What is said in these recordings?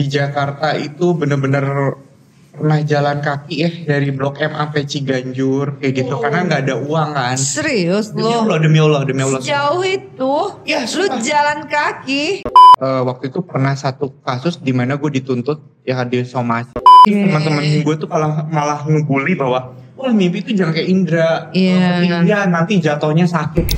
di Jakarta itu bener-bener pernah jalan kaki dari Blok M sampai Ciganjur kayak gitu karena nggak ada uang kan. Serius Demi lo? Allah, demi Allah, demi Allah. Sejauh itu? Ya, Lu sumpah. jalan kaki? Waktu itu pernah satu kasus di mana gue dituntut ya di somasi. Teman-teman gue tuh malah ngebully bahwa wah mimpi itu jangan kayak Indra. Iya. Iya nanti jatuhnya sakit.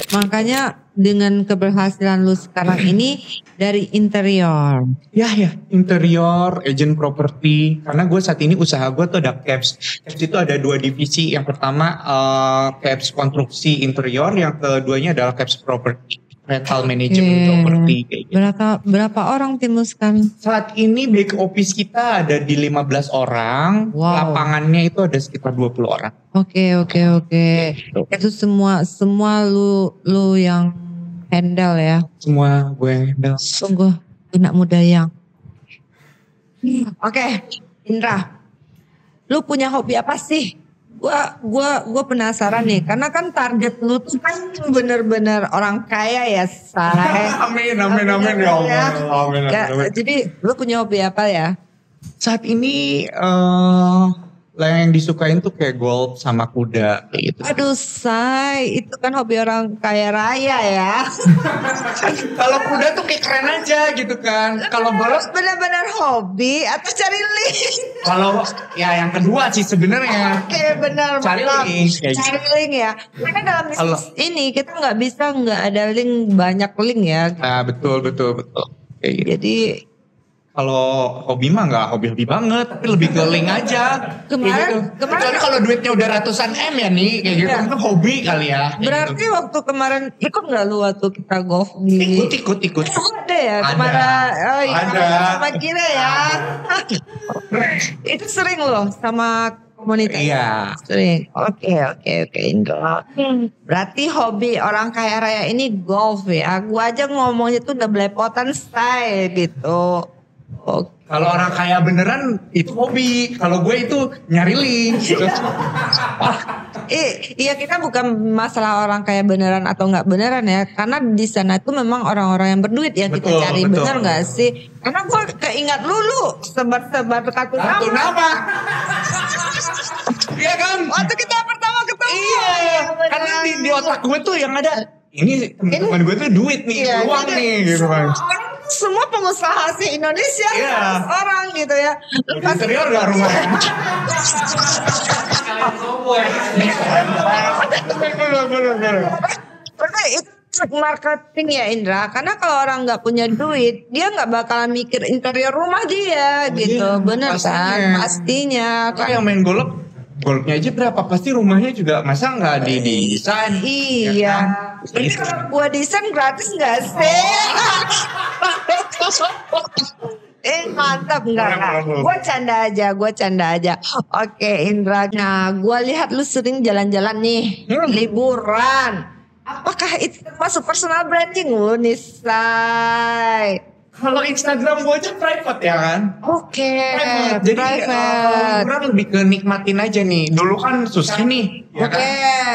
Makanya dengan keberhasilan lu sekarang ini dari interior. Ya interior, agent property. Karena gue saat ini usaha gue tuh ada Caps. Caps itu ada dua divisi. Yang pertama Caps konstruksi interior, yang keduanya adalah Caps property. Rental management property kayak gitu. Berapa orang tim lu sekarang? Saat ini back office kita ada di 15 orang. Wow. Lapangannya itu ada sekitar 20 orang. Oke. Itu semua lu yang handle ya. Semua gue yang handle. Sungguh anak muda yang. Oke, Indra. Lu punya hobi apa sih? Gua penasaran nih, karena kan target lu tuh kan bener-bener orang kaya ya, Say. Amin ya Allah. Amin. Jadi lu punya hobi apa ya? Saat ini yang disukain tuh kayak golf sama kuda kayak gitu. Aduh, Say, itu kan hobi orang kaya raya ya. Kalau kuda tuh kayak keren aja gitu kan. Kalau golf Bener-bener hobi atau cari link? kalau ya yang kedua sih sebenarnya. Oke, benar. Cari mantap. link, kayak Cari link ya. Karena dalam bisnis ini kita nggak ada link, banyak link ya. Nah betul. Kayak gitu. Jadi Kalau hobi mah nggak hobi banget, tapi lebih ke link aja. Kemarin- Kecuali kalau duitnya udah ratusan M ya nih, kayak gitu Iya. itu hobi kali ya. kayak berarti gitu. waktu kemarin ikut nggak lu waktu kita golf di? Ikut. Ada ya Ada. kemarin. Oh iya, Ada. sama Kira ya. Itu sering loh sama komunitas. Iya. Sering. Oke, Indra. Berarti hobi orang kaya raya ini golf ya. Gua aja ngomongnya tuh udah belepotan style gitu. Oke. Kalau orang kaya beneran itu hobi. Kalau gue itu nyari link. Gitu. Iya, kita bukan masalah orang kaya beneran atau nggak beneran ya, karena di sana itu memang orang-orang yang berduit ya kita Betul, cari, betul. bener nggak sih? Karena gue keingat lu sebar-sebar kartu Kartu nama. nama. Iya kan? Waktu kita pertama ketemu. Iya. Karena di otak gue tuh yang ada ini teman-teman gue tuh duit nih, Iya, uang jadi nih gitu kan. Semua pengusaha sih Indonesia Iya. orang gitu ya. Di interior gak rumahnya? Karena itu marketing ya Indra. Karena kalau orang nggak punya duit, dia nggak bakalan mikir interior rumah dia gitu. iya, Bener pastinya. kan? Pastinya. Kalau yang main golfnya aja berapa? Pasti rumahnya juga masa nggak didesain? Iya. Ini kalau gua desain gratis nggak sih? Mantap enggak? Gua canda aja. Oke Indra. Nah, gua lihat lu sering jalan-jalan nih, liburan. Apakah itu masuk personal branding lu nih, Say? Kalau Instagram gue aja private ya kan? Oke, Jadi private. liburan lebih ke nikmatin aja nih. Dulu kan susah nih. Ya kan?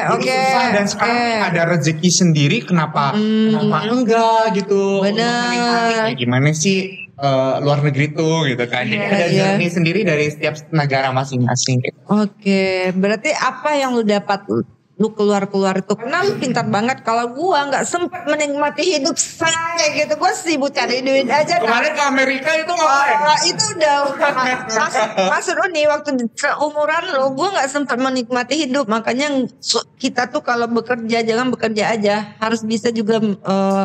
Dulu Oke. susah dan sekarang ada rezeki sendiri. Kenapa enggak gitu? Bener. Untuk menikmati. Ya gimana sih luar negeri tuh gitu kan? Jadi ada Iya. journey sendiri dari setiap negara masing-masing. Gitu. Oke, berarti apa yang lu dapat lu keluar itu? Karena lu pintar banget. Kalau gua nggak sempat menikmati hidup saya gitu, gua sibuk cari duit aja. Kemarin ke Amerika itu ngapain? Itu udah maksud lu nih waktu umuran lu, gua nggak sempat menikmati hidup. Makanya kita tuh kalau bekerja jangan bekerja aja, harus bisa juga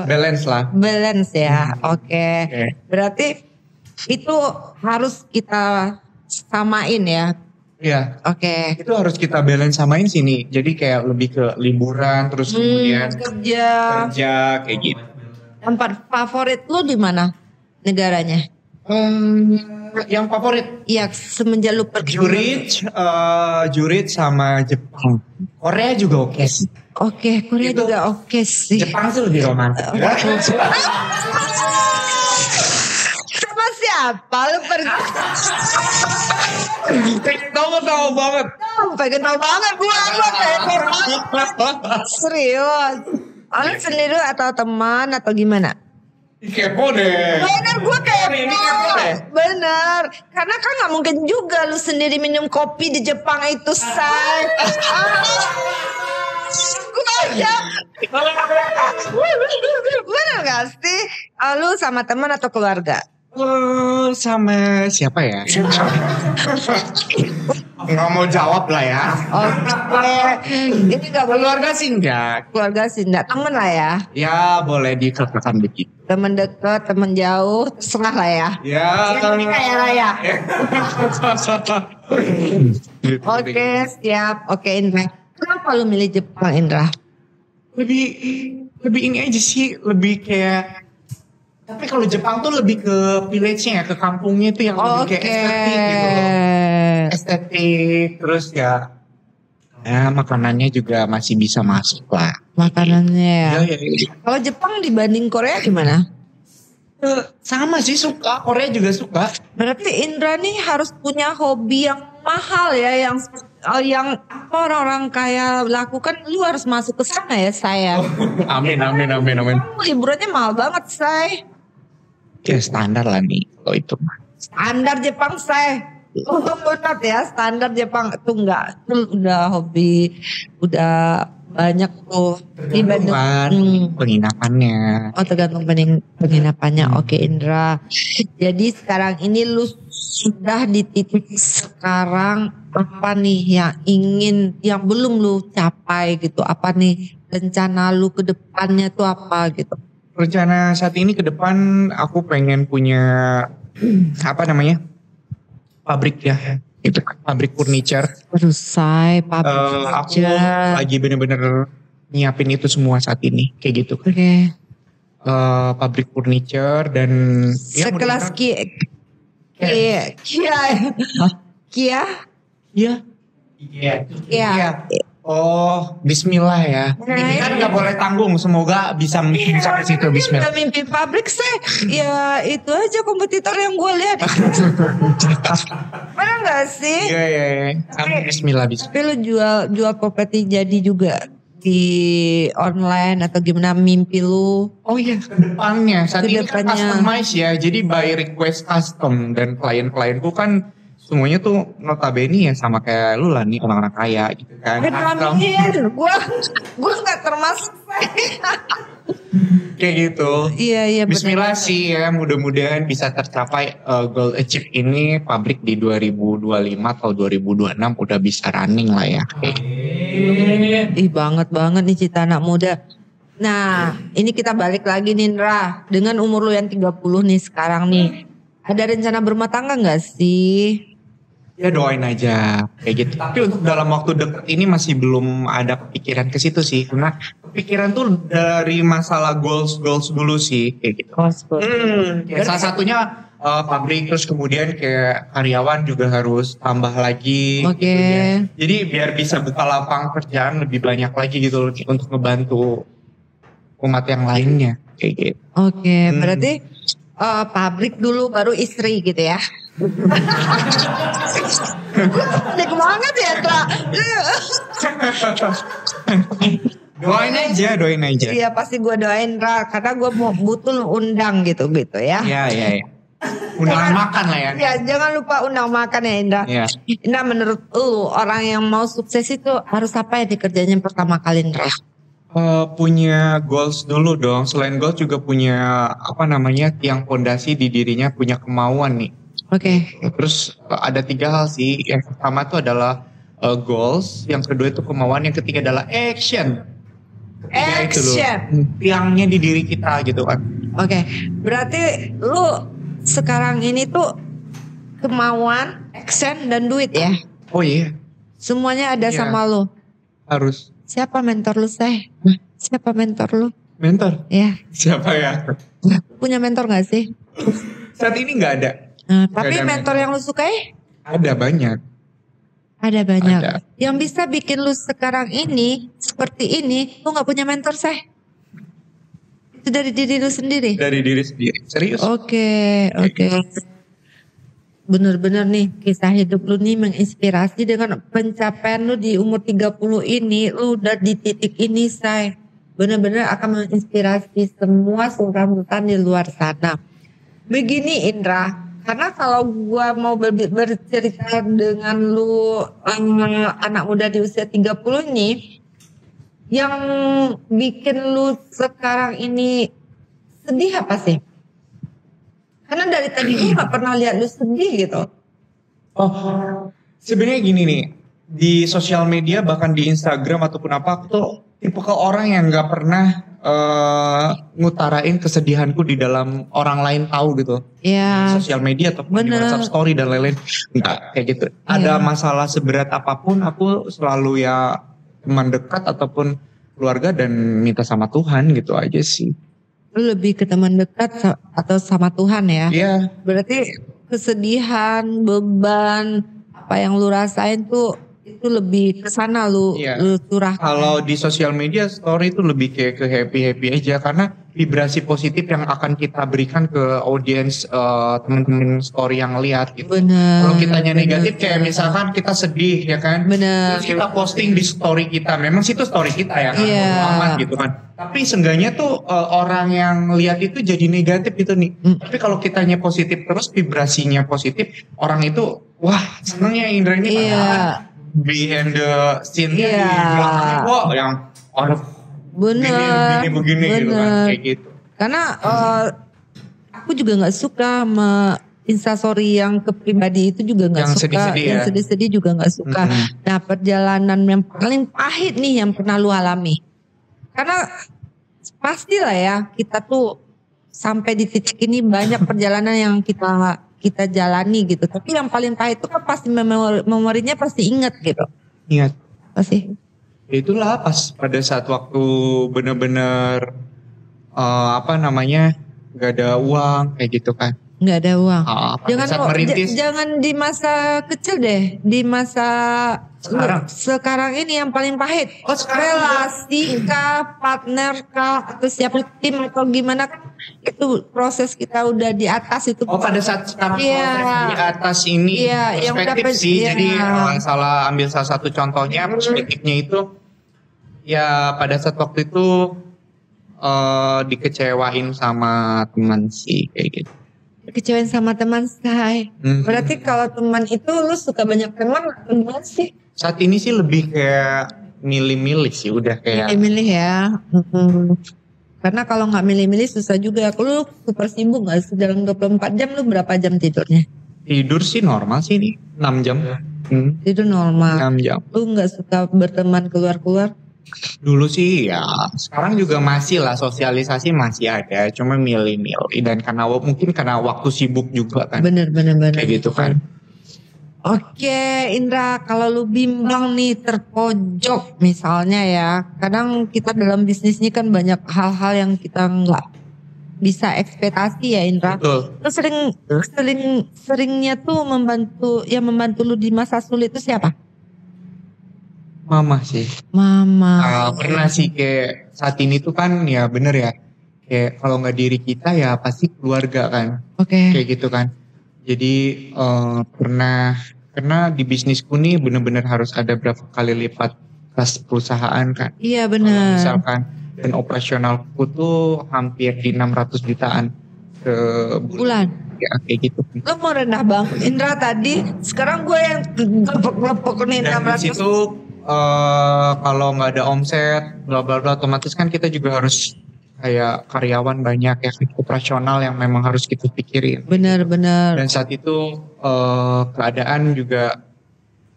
Balance lah. balance ya. Oke. Berarti itu harus kita samain ya. Iya. Oke. Itu harus kita balance samain sini. Jadi kayak lebih ke liburan terus kemudian kerja kayak gitu. Tempat favorit lu di mana negaranya? Yang favorit Iya, semenjak lu pergi. Zurich sama Jepang. Korea juga oke sih. Oke, Korea Itu. juga oke sih. Jepang sih lebih romantis. Sama apa? Lu Pengen tahu banget. pengen tahu banget gue pengen banget. Serius. Lu sendiri atau teman atau gimana? Kepo deh. Bener gue Hari ini kepo deh. Bener. Karena kan gak mungkin juga lu sendiri minum kopi di Jepang itu, say. Bener gak sih? Lu sama teman atau keluarga? Sama siapa ya? Nggak mau jawab lah ya. Oke. Ini gak boleh. Keluarga sih enggak. Keluarga sih enggak. Temen lah ya. Ya boleh dikatakan begitu. Temen deket, temen jauh. Terserah lah ya. Ya. Yang penting kaya raya. Oke, siap. Oke, Indra. Kenapa lu milih Jepang, Indra? Lebih ini aja sih. Lebih kayak. Tapi kalau Jepang tuh lebih ke village-nya ya. Ke kampungnya itu yang lebih kayak estetik gitu loh. Estetik. Terus ya. Ya makanannya juga masih bisa masuk lah. Makanannya ya. Ya. Kalau Jepang dibanding Korea gimana? Sama sih suka. Korea juga suka. Berarti Indra nih harus punya hobi yang mahal ya, yang apa orang-orang kaya lakukan. Lu harus masuk ke sana ya, saya. Amin. Liburannya mahal banget, say. Ya standar lah nih kalau itu mah. Standar Jepang, say. Benar ya, standar Jepang itu enggak. Itu udah hobi, udah banyak tuh dibanding penginapannya. Oh, tergantung penginapannya. Oke, Indra. Jadi sekarang ini lu sudah di titik sekarang, apa nih yang belum lu capai gitu? Apa nih rencana lu ke depannya tuh apa gitu? Rencana saat ini ke depan aku pengen punya pabrik ya. Itu pabrik furniture. Selesai pabrik Aku lagi bener-bener nyiapin itu semua saat ini kayak gitu. Oke. Pabrik furniture dan sekelas Kia. Oh, Bismillah ya. Ini kan nggak boleh tanggung. Semoga bisa ke situ. Bismillah. Udah mimpi pabrik ya itu aja kompetitor yang gue lihat. Benar nggak sih? Iya. Amin. Bismillah. Tapi lu jual properti jadi juga di online atau gimana mimpi lu? Oh iya, kedepannya. Saat ini kan customize ya. Jadi by request custom dan klien-klienku kan semuanya tuh notabene ya sama kayak lu lah nih, orang-orang kaya gitu kan. Gue gak termasuk. Kayak gitu. Iya. Bismillah sih ya, mudah-mudahan bisa tercapai goal achieve ini pabrik di 2025 atau 2026 udah bisa running lah ya. Ih banget nih cita anak muda. Nah ini kita balik lagi nih Indra. Dengan umur lu yang 30 nih sekarang nih. Ada rencana berumah tangga gak sih? Ya doain aja kayak gitu. Tapi untuk dalam waktu dekat ini masih belum ada kepikiran ke situ sih. Karena kepikiran tuh dari masalah goals dulu sih kayak gitu. Ya, salah satunya pabrik, terus kemudian kayak karyawan juga harus tambah lagi. Oke. Gitu ya. Jadi biar bisa buka lapangan kerjaan lebih banyak lagi gitu loh, untuk ngebantu umat yang lainnya kayak gitu. Oke, berarti pabrik dulu baru istri gitu ya. Gue banget ya, Tra. Doain aja. Iya pasti gue doain, Tra. Karena gue mau butuh undang gitu ya. Iya. Undangan makan lah ya. Ya jangan lupa undang makan ya Indra. Iya. Indra menurut lu orang yang mau sukses itu harus apa ya dikerjain pertama kali Indra? Punya goals dulu dong. Selain goals juga punya tiang fondasi di dirinya, punya kemauan nih. Oke. Terus ada 3 hal sih. Yang pertama itu adalah goals, yang kedua itu kemauan, yang ketiga adalah action. Tiangnya di diri kita gitu kan. Oke. Berarti lu sekarang ini tuh kemauan, action dan duit ya? Oh iya. Semuanya ada sama lu. Harus. Siapa mentor lu, Seh? Siapa mentor lu? Mentor? Iya. Siapa ya? Punya mentor gak sih? Saat ini gak ada. Tapi mentor yang lu sukai? Ada banyak. Ada. Yang bisa bikin lu sekarang ini seperti ini, lu gak punya mentor, Seh? Itu dari diri lu sendiri? Dari diri sendiri. Serius? Oke. bener-bener nih kisah hidup lu nih menginspirasi dengan pencapaian lu di umur 30 ini. Lu udah di titik ini, Say. Bener-bener akan menginspirasi semua sultan-sultan di luar sana. Begini Indra, karena kalau gua mau bercerita dengan lu anak muda di usia 30 ini, yang bikin lu sekarang ini sedih apa sih? Karena dari tadi gue gak pernah lihat lu sedih gitu. Oh, sebenarnya gini nih, di sosial media bahkan di Instagram ataupun apa, aku tuh tipe ke orang yang nggak pernah ngutarain kesedihanku di dalam orang lain tahu gitu. Iya. Sosial media ataupun di WhatsApp story dan lain-lain, nggak kayak gitu. Ada masalah seberat apapun, aku selalu ya teman dekat ataupun keluarga dan minta sama Tuhan gitu aja sih. Lu lebih ke teman dekat atau sama Tuhan ya? Iya. Berarti kesedihan, beban, apa yang lu rasain tuh itu lebih ke sana lu curahkan. Kalau di sosial media story itu lebih kayak ke happy aja, karena vibrasi positif yang akan kita berikan ke audiens teman-teman story yang lihat gitu. Bener. Kalau kitanya negatif kayak misalkan kita sedih ya kan, bener. Terus kita posting di story kita, memang situ story kita ya kan, amat gitu kan. Tapi seenggaknya tuh orang yang lihat itu jadi negatif gitu nih. Tapi kalau kitanya positif terus, vibrasinya positif, orang itu wah senengnya Indra ini padahal behind the scene-nya di belakangnya kok yang aduh begini gitu kan, kayak gitu. Karena aku juga nggak suka sama instastory yang kepribadi itu juga nggak suka, yang sedih-sedih juga nggak suka. Nah perjalanan yang paling pahit nih yang pernah lu alami, karena pastilah ya kita tuh sampai di titik ini banyak perjalanan yang kita jalani gitu. Tapi yang paling pahit itu kan pasti memorinya pasti ingat gitu. Ingat. Pasti. Itulah pas pada saat waktu bener-bener gak ada uang kayak gitu kan. Gak ada uang. Jangan di masa kecil deh, di masa sekarang ini yang paling pahit. Relasi kah, partner kah, atau siapa tim atau gimana kan? Itu proses kita udah di atas itu. Pada saat sekarang proses di atas ini perspektif sih. Jadi ambil salah satu contohnya perspektifnya itu ya pada saat waktu itu dikecewain sama teman sih kayak gitu. Kecewain sama teman Say. Berarti kalau teman itu lu suka banyak teman atau gimana sih? Saat ini sih lebih kayak milih-milih sih, udah kayak milih-milih ya. Karena kalau nggak milih-milih susah juga. Lu super sibuk nggak sih dalam 24 jam? Lu berapa jam tidurnya? Tidur sih normal sih nih 6 jam. Tidur normal. 6 jam. Lu nggak suka berteman keluar-keluar? Dulu sih ya, sekarang juga masih lah, sosialisasi masih ada, cuma milih-milih dan mungkin karena waktu sibuk juga kan. Bener. Kayak gitu kan. Oke Indra, kalau lu bimbang nih terpojok misalnya ya, kadang kita dalam bisnis ini kan banyak hal-hal yang kita nggak bisa ekspektasi ya Indra. Betul. Lu seringnya tuh membantu lu di masa sulit itu siapa? Mama sih. Mama. Pernah sih kayak saat ini tuh kan ya bener ya. Kayak kalau nggak diri kita ya pasti keluarga kan. Oke. Kayak gitu kan. Jadi karena di bisnisku nih bener-bener harus ada berapa kali lipat kas perusahaan kan. Iya benar. Misalkan dan operasionalku tuh hampir di 600 jutaan ke bulan. Ya kayak gitu. Lo mau rendah bang Indra tadi, sekarang gue yang lepok nih 600. Dan di situ kalau nggak ada omset, bla bla bla, otomatis kan kita juga harus kayak karyawan banyak ya, operasional yang memang harus kita pikirin. Benar. Dan saat itu keadaan juga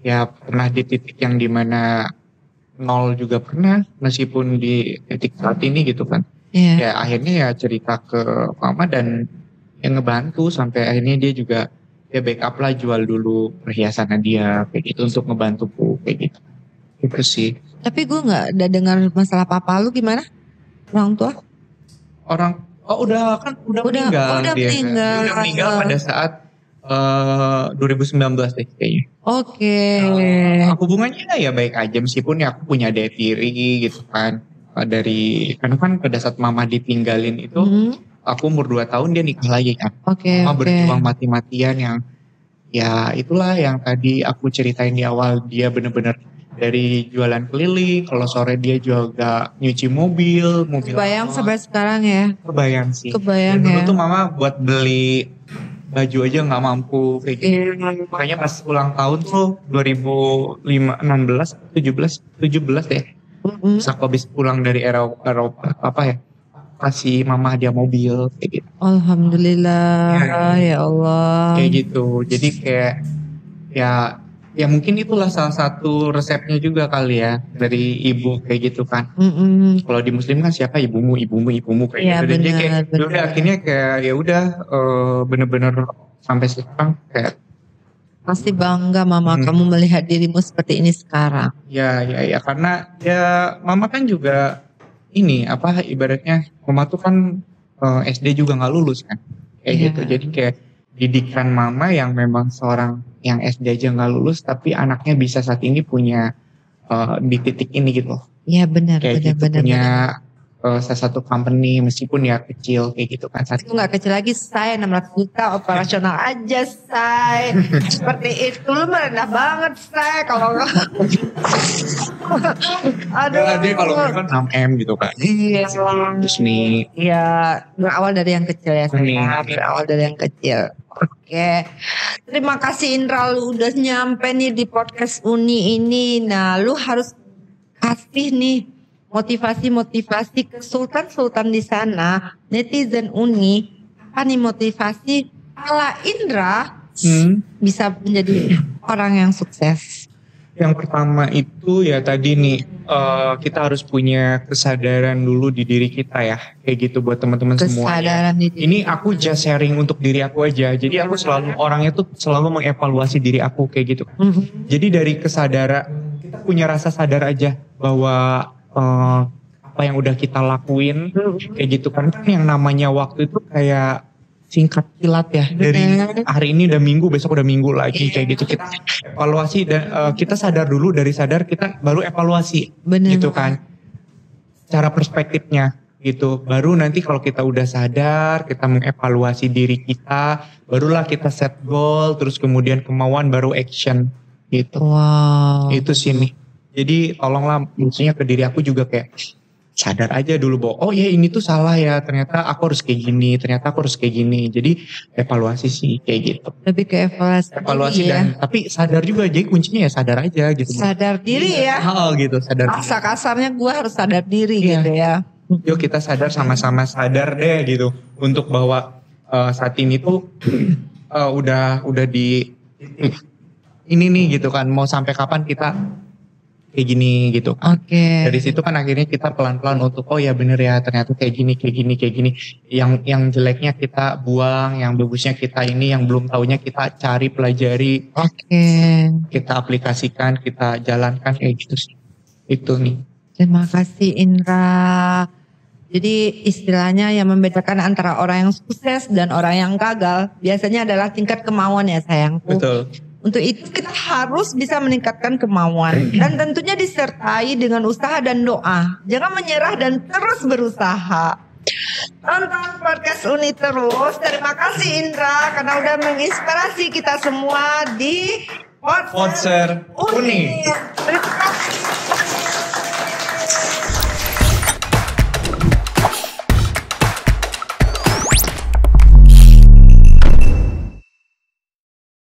ya pernah di titik yang dimana nol juga pernah, meskipun di titik saat ini gitu kan. Ya akhirnya ya cerita ke mama dan yang ngebantu sampai akhirnya dia juga backup lah, jual dulu perhiasannya dia kayak gitu untuk ngebantuku kayak gitu. Itu sih. Tapi gue nggak ada dengar masalah papa lu gimana? Orang tua? Udah meninggal. Udah meninggal pada saat 2019 deh kayaknya. Oke. Hubungannya ya baik aja meskipun ya aku punya adik tiri gitu kan. Karena kan pada saat mama ditinggalin itu aku umur 2 tahun dia nikah lagi kan. Mama berjuang mati-matian yang ya itulah yang tadi aku ceritain di awal, dia bener-bener dari jualan keliling, kalau sore dia juga nyuci mobil Kebayang sampai sekarang ya. kebayang sih. Kebayang Dulu ya. tuh mama buat beli baju aja nggak mampu kayak gitu. Iya. Makanya pas ulang tahun tuh 2016, 17 deh. Terus aku habis pulang dari Eropa apa ya, kasih mama hadiah mobil kayak gitu. Alhamdulillah ya Allah. Kayak gitu. Jadi kayak ya mungkin itulah salah satu resepnya juga kali ya dari ibu kayak gitu kan. Kalau di Muslim kan siapa ibumu kayak Iya, gitu. Dan dia kayak benar. udah akhirnya kayak ya udah bener-bener sampai sekarang kayak Pasti bangga mama kamu melihat dirimu seperti ini sekarang. ya karena ya mama kan juga ini apa ibaratnya mama tuh kan SD juga nggak lulus kan kayak Iya. gitu. Jadi kayak didikan mama yang memang seorang yang SD aja nggak lulus tapi anaknya bisa saat ini punya di titik ini gitu. Iya benar Kayak gitu benar. punya salah satu company meskipun ya kecil kayak gitu kan. Itu nggak kecil lagi, say 600 juta operasional aja, say. Seperti itu lu merendah banget, say. Kalau aduh. Dia kalau kan 6M gitu kan. Iya. Terus nih Iya, berawal dari yang kecil ya, saya. Berawal dari yang kecil. Oke. Terima kasih Indra, lu udah nyampe nih di podcast Uni ini. Nah, lu harus kasih nih motivasi ke sultan-sultan di sana, netizen Uni. Apa nih motivasi ala Indra bisa menjadi orang yang sukses? yang pertama itu ya tadi nih kita harus punya kesadaran dulu di diri kita ya kayak gitu buat teman-teman semua. Kesadaran di diri. Ini aku just sharing untuk diri aku aja. Jadi aku selalu orangnya tuh selalu mengevaluasi diri aku kayak gitu. Jadi dari kesadaran kita punya rasa sadar aja bahwa apa yang udah kita lakuin kayak gitu kan yang namanya waktu itu kayak singkat kilat ya dari hari ini udah minggu besok udah minggu lagi kayak gitu kita evaluasi dan kita sadar dulu dari sadar kita baru evaluasi. Bener. Gitu kan cara perspektifnya gitu baru nanti kalau kita udah sadar kita mengevaluasi diri kita barulah kita set goal terus kemudian kemauan baru action gitu. Wow. Itu sih nih jadi tolonglah maksudnya ke diri aku juga kayak sadar aja dulu bahwa oh ya ini tuh salah ya ternyata aku harus kayak gini jadi evaluasi sih kayak gitu Lebih ke evaluasi ya. dan tapi sadar juga jadi kuncinya ya sadar aja gitu Sadar diri ya. gitu sadar Asa kasarnya gue harus sadar diri Iya. gitu ya. yuk kita sadar sama-sama sadar deh gitu untuk bahwa saat ini tuh udah di ini nih gitu kan mau sampai kapan kita kayak gini gitu. Oke. Dari situ kan akhirnya kita pelan-pelan untuk oh ya bener ya ternyata kayak gini. Yang jeleknya kita buang, yang bagusnya kita ini, yang belum taunya kita cari pelajari, Oke. kita aplikasikan, kita jalankan kayak gitu sih. Itu nih. Terima kasih Indra. Jadi istilahnya yang membedakan antara orang yang sukses dan orang yang gagal biasanya adalah tingkat kemauan ya sayangku. Betul. Untuk itu kita harus bisa meningkatkan kemauan dan tentunya disertai dengan usaha dan doa. Jangan menyerah dan terus berusaha. Tonton podcast Uni terus. Terima kasih Indra karena udah menginspirasi kita semua di Podser Uni. Terima